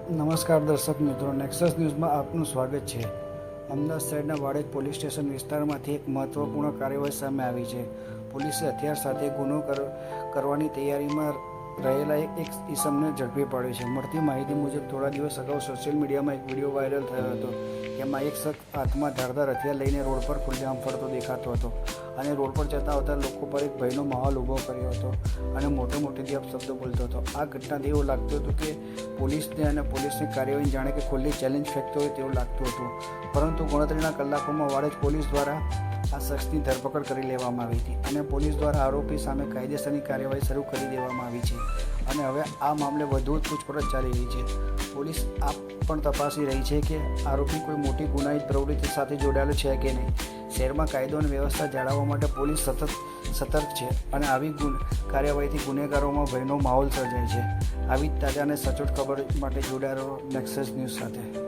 નમસ્કાર દર્શક મિત્રો, નેક્સસ ન્યૂઝમાં આપનું સ્વાગત છે. અમદાવાદ શહેરના વાડજ પોલીસ સ્ટેશન વિસ્તારમાંથી એક મહત્વપૂર્ણ કાર્યવાહી સામે આવી છે. પોલીસે હથિયાર સાથે ગુનો કરવાની તૈયારીમાં રહેલા એક ઈસમને ઝડપી પાડ્યો છે. મળતી માહિતી મુજબ થોડા દિવસ અગાઉ સોશિયલ મીડિયામાં એક વિડીયો વાયરલ થયો હતો. એમાં એક શખ્સ હાથમાં ધારદાર હથિયાર લઈને રોડ પર ખુલ્લેઆમ ફરતો દેખાતો હતો અને રોડ પર જતા આવતા લોકો પર એક ભયનો માહોલ ઊભો કર્યો હતો અને મોટેથી શબ્દો બોલતો હતો. આ ઘટનાથી એવું લાગતું હતું કે પોલીસની કાર્યવાહી જાણે કે ખુલ્લી ચેલેન્જ ફેંકતો હોય તેવું લાગતું હતું. પરંતુ ગણતરીના કલાકોમાં વાડજ પોલીસ દ્વારા આ શખ્સની ધરપકડ કરી લેવામાં આવી હતી અને પોલીસ દ્વારા આરોપી સામે કાયદેસરની કાર્યવાહી શરૂ કરી દેવામાં આવી છે અને હવે આ મામલે વધુ પૂછપરછ ચાલી રહી છે. પોલીસ આ પણ તપાસી રહી છે કે આરોપી કોઈ મોટી ગુનાહિત પ્રવૃત્તિ સાથે જોડાયેલો છે કે નહીં. શહેરમાં કાયદો અને વ્યવસ્થા જાળવવા માટે પોલીસ સતત સતર્ક છે અને આવી કાર્યવાહીથી ગુનેગારોમાં ભયનો માહોલ સર્જાય છે. આવી તાજા અને સચોટ ખબર માટે જોડાયેલો નેક્સસ ન્યૂઝ સાથે.